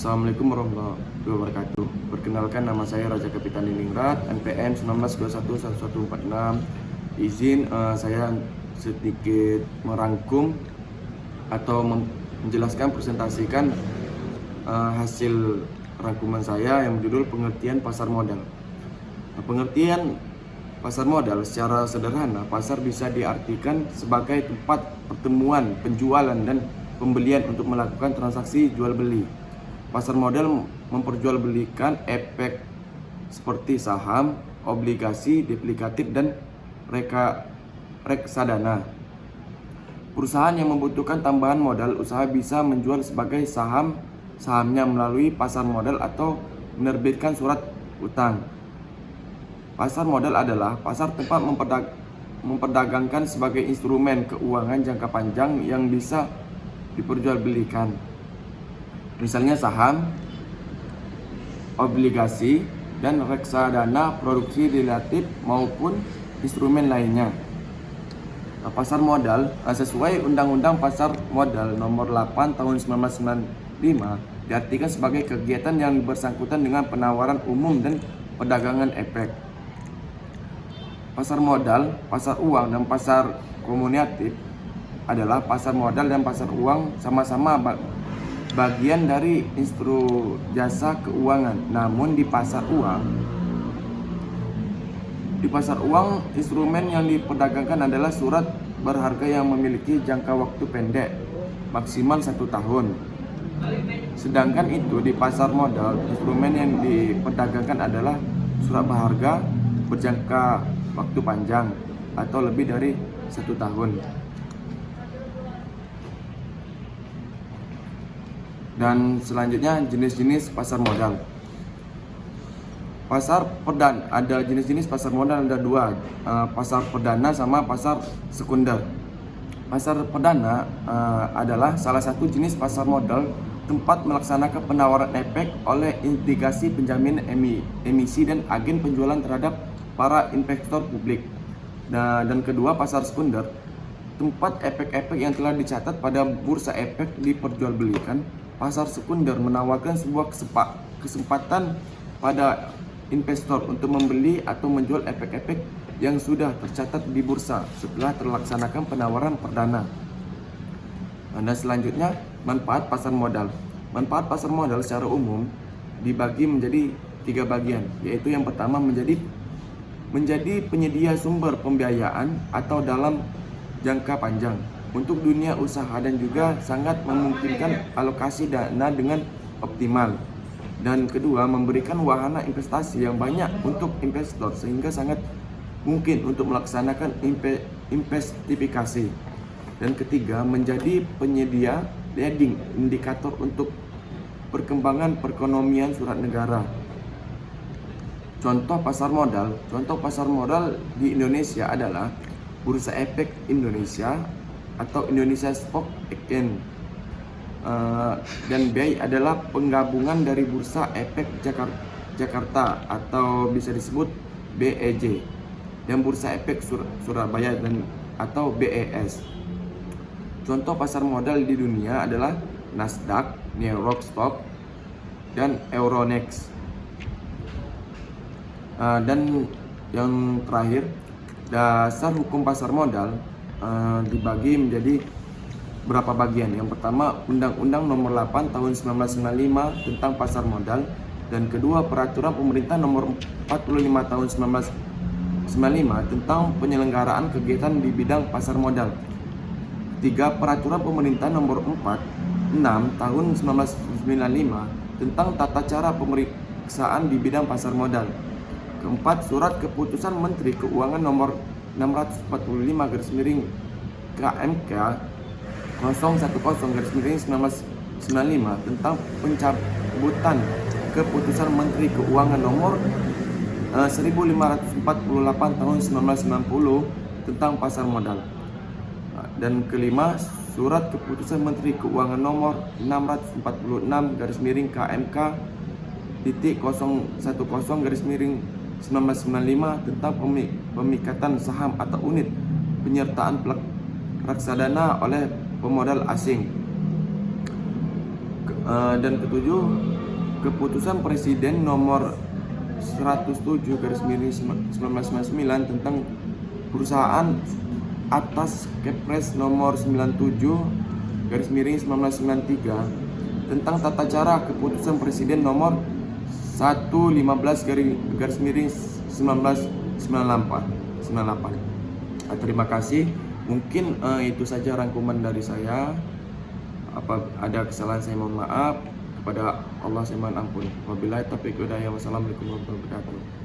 Assalamualaikum warahmatullahi wabarakatuh. Perkenalkan, nama saya Raja Kapitan Diningrat, NPM 19211146. Izin saya sedikit merangkum atau menjelaskan, presentasikan hasil rangkuman saya yang berjudul pengertian pasar modal. Pengertian pasar modal secara sederhana, pasar bisa diartikan sebagai tempat pertemuan penjualan dan pembelian untuk melakukan transaksi jual beli. Pasar modal memperjualbelikan efek seperti saham, obligasi, duplikatif, dan reksadana. Perusahaan yang membutuhkan tambahan modal usaha bisa menjual sebagai sahamnya melalui pasar modal atau menerbitkan surat utang. Pasar modal adalah pasar tempat memperdagangkan sebagai instrumen keuangan jangka panjang yang bisa diperjualbelikan. Misalnya saham, obligasi, dan reksadana, produksi relatif maupun instrumen lainnya. Pasar modal sesuai Undang-Undang Pasar Modal Nomor 8 Tahun 1995 diartikan sebagai kegiatan yang bersangkutan dengan penawaran umum dan perdagangan efek. Pasar modal, pasar uang, dan pasar komunitif adalah pasar modal dan pasar uang sama-sama bagian dari instru jasa keuangan. Namun di pasar uang instrumen yang diperdagangkan adalah surat berharga yang memiliki jangka waktu pendek, maksimal 1 tahun. Sedangkan itu di pasar modal, instrumen yang diperdagangkan adalah surat berharga berjangka waktu panjang atau lebih dari 1 tahun. Dan selanjutnya jenis-jenis pasar modal. Ada jenis-jenis pasar modal, ada dua, pasar perdana sama pasar sekunder. Pasar perdana adalah salah satu jenis pasar modal tempat melaksanakan penawaran efek oleh integrasi penjamin emisi dan agen penjualan terhadap para investor publik. Dan kedua, pasar sekunder, tempat efek-efek yang telah dicatat pada bursa efek diperjualbelikan. Pasar sekunder menawarkan sebuah kesempatan pada investor untuk membeli atau menjual efek-efek yang sudah tercatat di bursa setelah terlaksanakan penawaran perdana. Dan selanjutnya, manfaat pasar modal. Manfaat pasar modal secara umum dibagi menjadi 3 bagian, yaitu yang pertama menjadi penyedia sumber pembiayaan atau dalam jangka panjang untuk dunia usaha dan juga sangat memungkinkan alokasi dana dengan optimal. Dan kedua, memberikan wahana investasi yang banyak untuk investor sehingga sangat mungkin untuk melaksanakan investifikasi. Dan ketiga, menjadi penyedia leading indikator untuk perkembangan perekonomian surat negara. Contoh pasar modal di Indonesia adalah Bursa Efek Indonesia atau Indonesia Stock Exchange, dan BEI adalah penggabungan dari Bursa Efek Jakarta atau bisa disebut BEJ, dan Bursa Efek Surabaya atau BES. Contoh pasar modal di dunia adalah Nasdaq, New York Stock, dan Euronext. Dan yang terakhir, dasar hukum pasar modal dibagi menjadi berapa bagian. Yang pertama, Undang-Undang Nomor 8 Tahun 1995 tentang pasar modal, dan kedua, Peraturan Pemerintah Nomor 45 Tahun 1995 tentang penyelenggaraan kegiatan di bidang pasar modal. Tiga, Peraturan Pemerintah Nomor 46 Tahun 1995 tentang tata cara pemeriksaan di bidang pasar modal. Keempat, Surat Keputusan Menteri Keuangan Nomor 645 KMK 010/1995 tentang pencabutan Keputusan Menteri Keuangan Nomor 1548 Tahun 1990 tentang pasar modal. Dan kelima, Surat Keputusan Menteri Keuangan Nomor 646 KMK 010/1995 tentang pemikatan saham atau unit penyertaan reksadana oleh pemodal asing. Dan ketujuh, keputusan Presiden nomor 107/1999 tentang perusahaan atas Kepres nomor 97/1993 tentang tata cara keputusan Presiden nomor 115/1998. Terima kasih. Mungkin itu saja rangkuman dari saya. Apa ada kesalahan saya mohon maaf. Kepada Allah saya mohon ampun. Wabillahi taufiq wal hidayah. Wassalamualaikum warahmatullahi wabarakatuh.